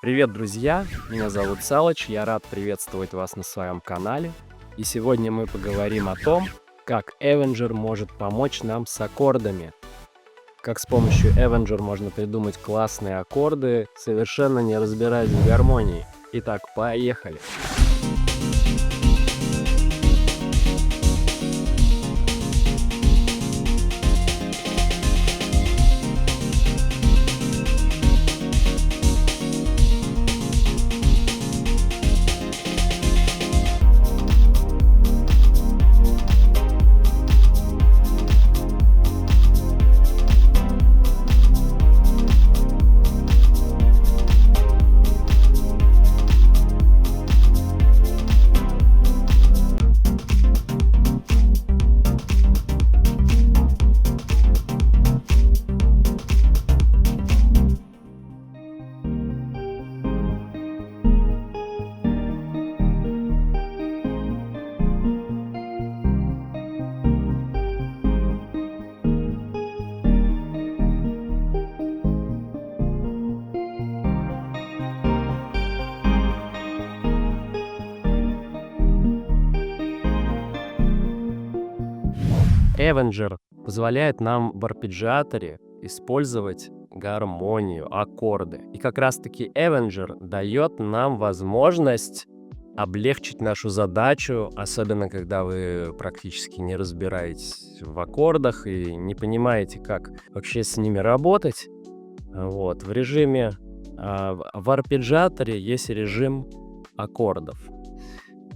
Привет, друзья! Меня зовут Салыч, я рад приветствовать вас на своем канале. И сегодня мы поговорим о том, как Avenger может помочь нам с аккордами. Как с помощью Avenger можно придумать классные аккорды, совершенно не разбираясь в гармонии. Итак, поехали! Avenger позволяет нам в арпеджиаторе использовать гармонию, аккорды. И как раз-таки Avenger дает нам возможность облегчить нашу задачу, особенно когда вы практически не разбираетесь в аккордах и не понимаете, как вообще с ними работать. Вот. В арпеджиаторе есть режим аккордов,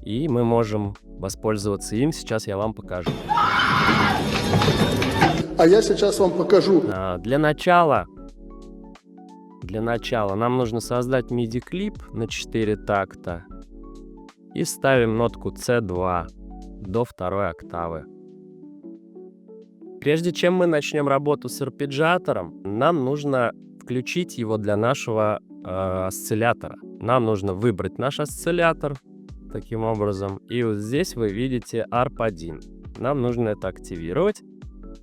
и мы можем воспользоваться им. Сейчас я вам покажу. А я сейчас вам покажу. Для начала нам нужно создать MIDI-клип на 4 такта и ставим нотку C2 до 2 октавы. Прежде чем мы начнем работу с арпеджиатором, нам нужно включить его для нашего осциллятора. Нам нужно выбрать наш осциллятор таким образом. И вот здесь вы видите ARP1. Нам нужно это активировать.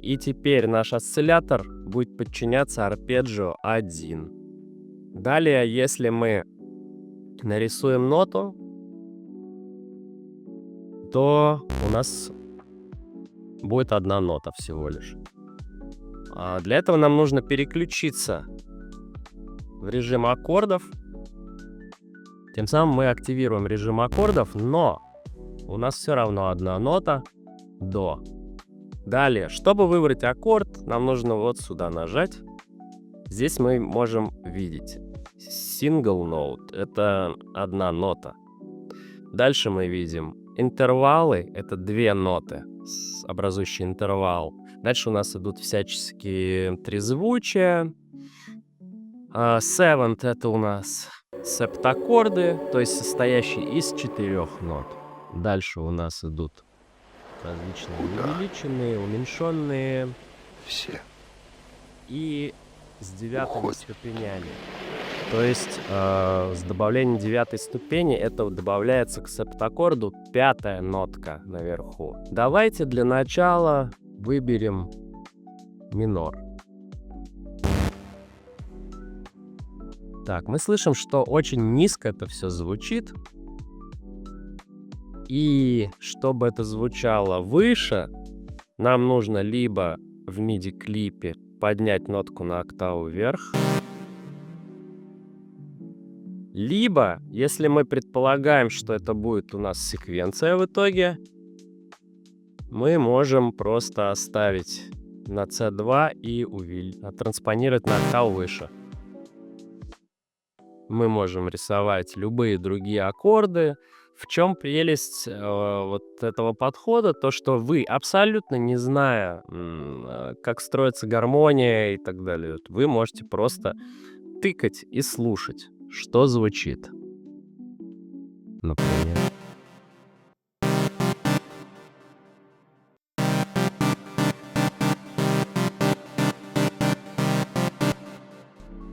И теперь наш осциллятор будет подчиняться арпеджио 1. Далее, если мы нарисуем ноту, то у нас будет одна нота всего лишь. Для этого нам нужно переключиться в режим аккордов. Тем самым мы активируем режим аккордов, но у нас все равно одна нота до. Далее, чтобы выбрать аккорд, нам нужно вот сюда нажать. Здесь мы можем видеть single note, это одна нота. Дальше мы видим интервалы, это две ноты, образующие интервал. Дальше у нас идут всяческие трезвучия. Seventh это у нас септаккорды, то есть состоящие из 4 нот. Дальше у нас идут различные увеличенные, уменьшенные. Все. И с 9 ступенями. То есть с добавлением 9 ступени это добавляется к септаккорду 5 нотка наверху. Давайте для начала выберем минор. Так, мы слышим, что очень низко это все звучит. И чтобы это звучало выше, нам нужно либо в MIDI-клипе поднять нотку на октаву вверх, либо, если мы предполагаем, что это будет у нас секвенция в итоге, мы можем просто оставить на C2 и транспонировать на октаву выше. Мы можем рисовать любые другие аккорды. В чем прелесть вот этого подхода? То, что вы, абсолютно не зная, как строится гармония и так далее, вы можете просто тыкать и слушать, что звучит. Например.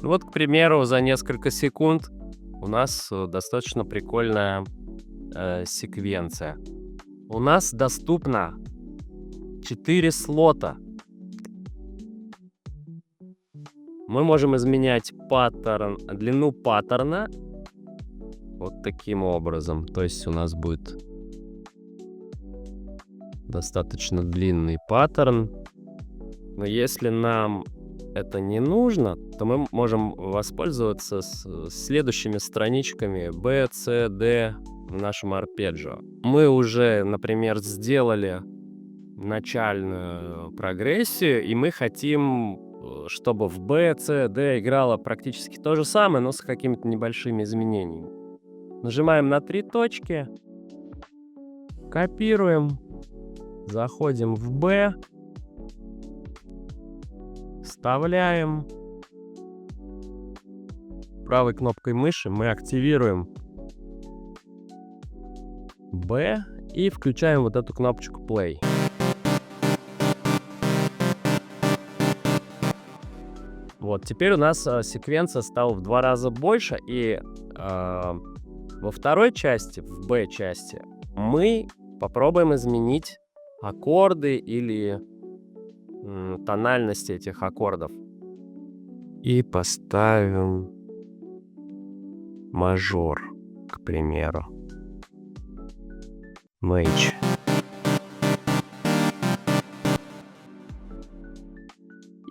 Вот, к примеру, за несколько секунд у нас достаточно прикольная секвенция. У нас доступно 4 слота. Мы можем изменять паттерн, длину паттерна вот таким образом. То есть у нас будет достаточно длинный паттерн. Но если нам это не нужно, то мы можем воспользоваться следующими страничками B, C, D в нашем арпеджио. Мы уже, например, сделали начальную прогрессию, и мы хотим, чтобы в B, C, D играло практически то же самое, но с какими-то небольшими изменениями. Нажимаем на 3 точки, копируем, заходим в B, вставляем. Правой кнопкой мыши мы активируем B и включаем вот эту кнопочку Play. Вот, теперь у нас секвенция стала в 2 раза больше, и во второй части, в B-части, мы попробуем изменить аккорды или тональности этих аккордов. И поставим мажор, к примеру. Мейдж.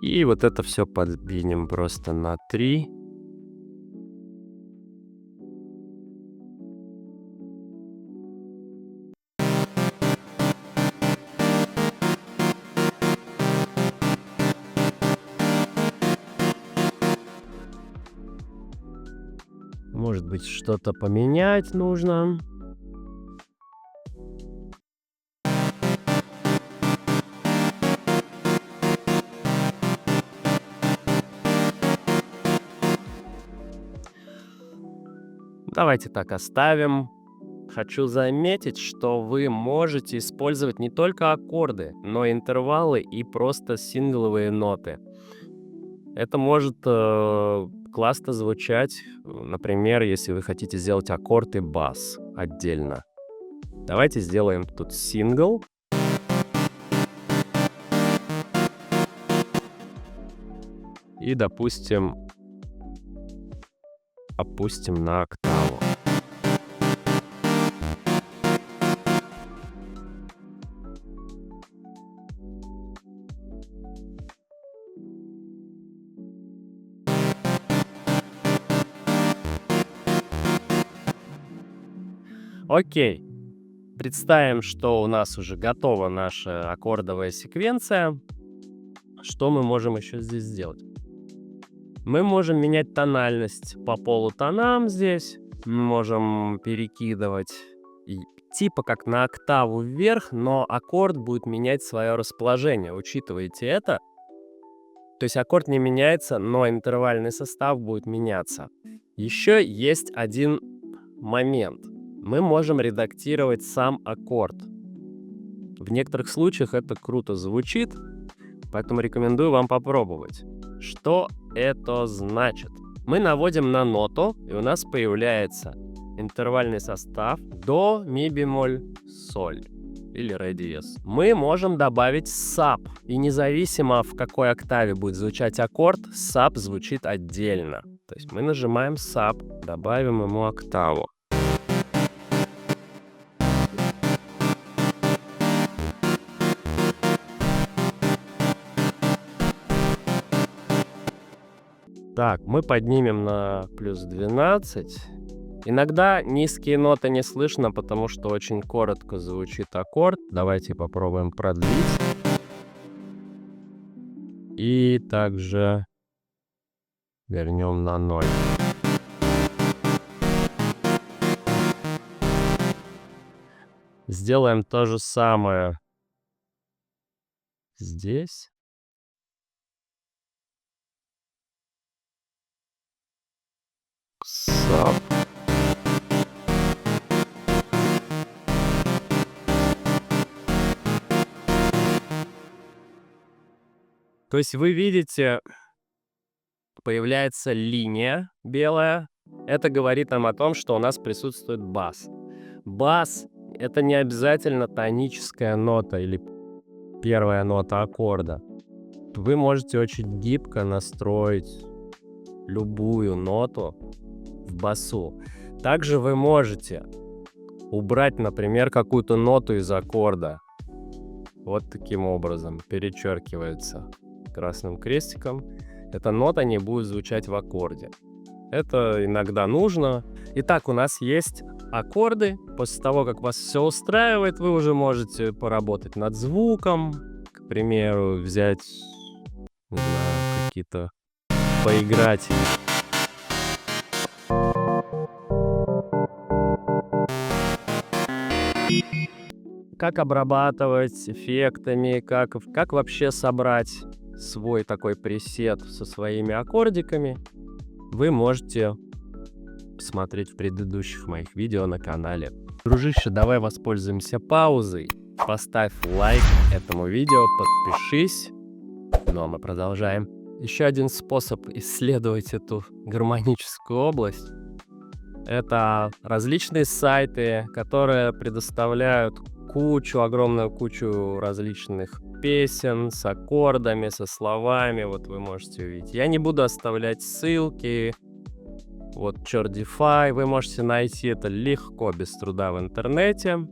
И вот это все подвинем просто на 3. Может быть, что-то поменять нужно. Давайте так оставим. Хочу заметить, что вы можете использовать не только аккорды, но и интервалы и просто сингловые ноты. Это может классно звучать, например, если вы хотите сделать аккорд и бас отдельно. Давайте сделаем тут сингл. И, допустим, опустим на октаву. Окей. Представим, что у нас уже готова наша аккордовая секвенция. Что мы можем еще здесь сделать? Мы можем менять тональность по полутонам здесь. Мы можем перекидывать типа как на октаву вверх, но аккорд будет менять свое расположение. Учитывайте это. То есть аккорд не меняется, но интервальный состав будет меняться. Еще есть один момент. Мы можем редактировать сам аккорд. В некоторых случаях это круто звучит, поэтому рекомендую вам попробовать. Что это значит? Мы наводим на ноту, и у нас появляется интервальный состав до, ми бемоль, соль или ре диез. Мы можем добавить сап, и независимо в какой октаве будет звучать аккорд, сап звучит отдельно. То есть мы нажимаем сап, добавим ему октаву. Так, мы поднимем на плюс 12. Иногда низкие ноты не слышно, потому что очень коротко звучит аккорд. Давайте попробуем продлить. И также вернем на 0. Сделаем то же самое здесь. Сап. То есть вы видите, появляется линия белая. Это говорит нам о том, что у нас присутствует бас. Бас — это не обязательно тоническая нота или первая нота аккорда. Вы можете очень гибко настроить любую ноту в басу. Также вы можете убрать, например, какую-то ноту из аккорда. Вот таким образом перечеркивается красным крестиком. Эта нота не будет звучать в аккорде. Это иногда нужно. Итак, у нас есть аккорды. После того, как вас все устраивает, вы уже можете поработать над звуком. К примеру, взять, не знаю, какие-то, поиграть. Как обрабатывать эффектами, как вообще собрать свой такой пресет со своими аккордиками, вы можете посмотреть в предыдущих моих видео на канале. Дружище, давай воспользуемся паузой. Поставь лайк этому видео, подпишись. Ну а мы продолжаем. Еще один способ исследовать эту гармоническую область — это различные сайты, которые предоставляют огромную кучу различных песен с аккордами, со словами. Вот вы можете увидеть. Я не буду оставлять ссылки. Вот Chordify, вы можете найти это легко, без труда в интернете.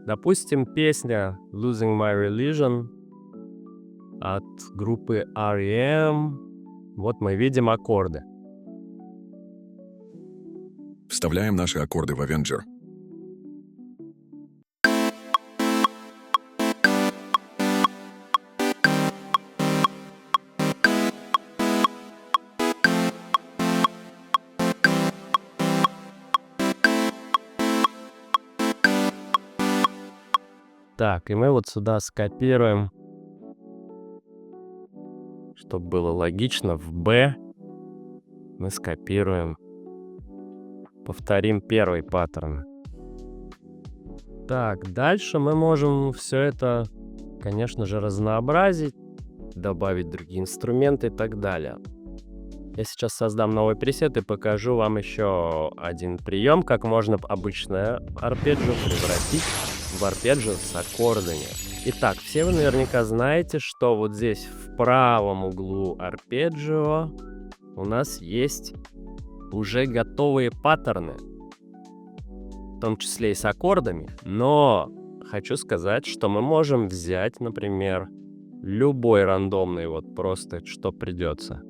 Допустим, песня Losing My Religion от группы R.E.M. Вот мы видим аккорды. Вставляем наши аккорды в Avenger. Так, и мы вот сюда скопируем, чтобы было логично, в B мы скопируем, повторим первый паттерн. Так, дальше мы можем все это, конечно же, разнообразить, добавить другие инструменты и так далее. Я сейчас создам новый пресет и покажу вам еще один прием, как можно обычное арпеджио превратить в арпеджио с аккордами. Итак, все вы наверняка знаете, что вот здесь в правом углу арпеджио у нас есть уже готовые паттерны, в том числе и с аккордами. Но хочу сказать, что мы можем взять, например, любой рандомный, вот просто что придется.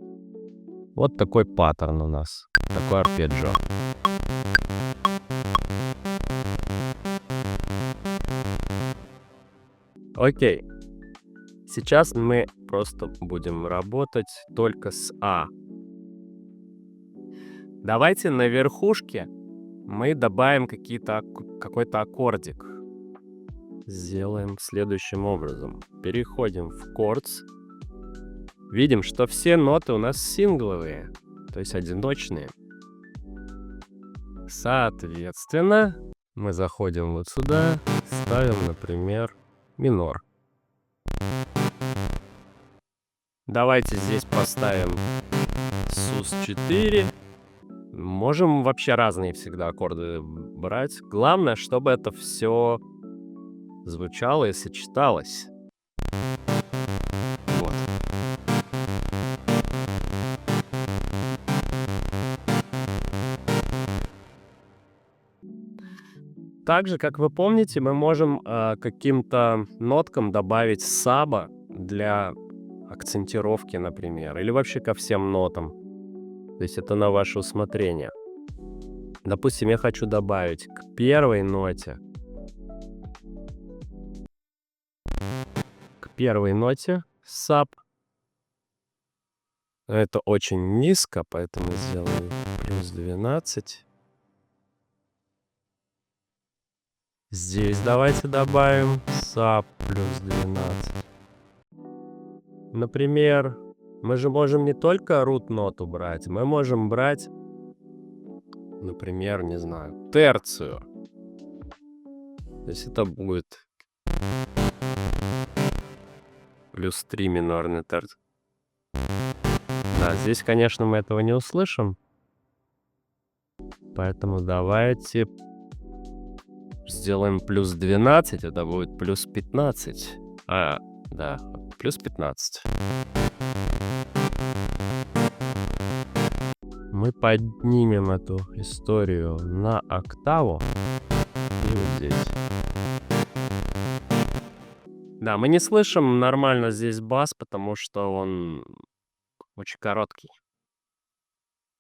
Вот такой паттерн у нас, такой арпеджио. Окей. Сейчас мы просто будем работать только с А. Давайте на верхушке мы добавим какой-то аккордик. Сделаем следующим образом. Переходим в Chords. Видим, что все ноты у нас сингловые, то есть одиночные. Соответственно, мы заходим вот сюда, ставим, например, минор. Давайте здесь поставим sus4. Можем вообще разные всегда аккорды брать. Главное, чтобы это все звучало и сочеталось. Вот. Также, как вы помните, мы можем каким-то ноткам добавить саба для акцентировки, например, или вообще ко всем нотам. То есть это на ваше усмотрение. Допустим, я хочу добавить к первой ноте. К первой ноте саб. Это очень низко, поэтому сделаю плюс 12. Здесь давайте добавим саб плюс 12. Например, мы же можем не только root-ноту брать, мы можем брать, например, не знаю, терцию. То есть это будет плюс 3 минорный терц. Да, здесь, конечно, мы этого не услышим. Поэтому давайте сделаем плюс 12, это будет плюс 15. Да, плюс 15. Мы поднимем эту историю на октаву и вот здесь. Да, мы не слышим нормально здесь бас, потому что он очень короткий.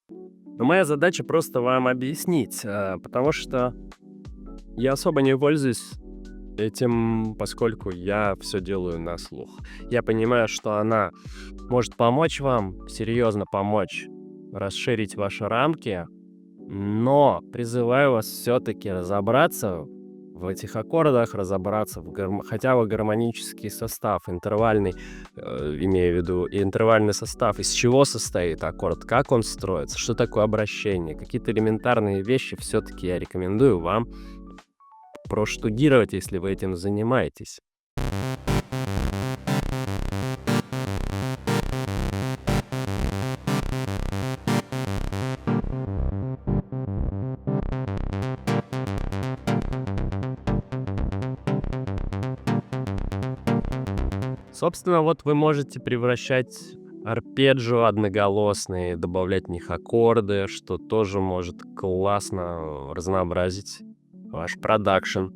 Но моя задача просто вам объяснить, потому что я особо не пользуюсь этим, поскольку я все делаю на слух. Я понимаю, что она может помочь вам, серьезно помочь, расширить ваши рамки, но призываю вас все-таки разобраться в этих аккордах, разобраться хотя бы гармонический состав, интервальный, имею в виду, и интервальный состав, из чего состоит аккорд, как он строится, что такое обращение, какие-то элементарные вещи все-таки я рекомендую вам проштудировать, если вы этим занимаетесь. Собственно, вот вы можете превращать арпеджио одноголосные, добавлять в них аккорды, что тоже может классно разнообразить ваш продакшн.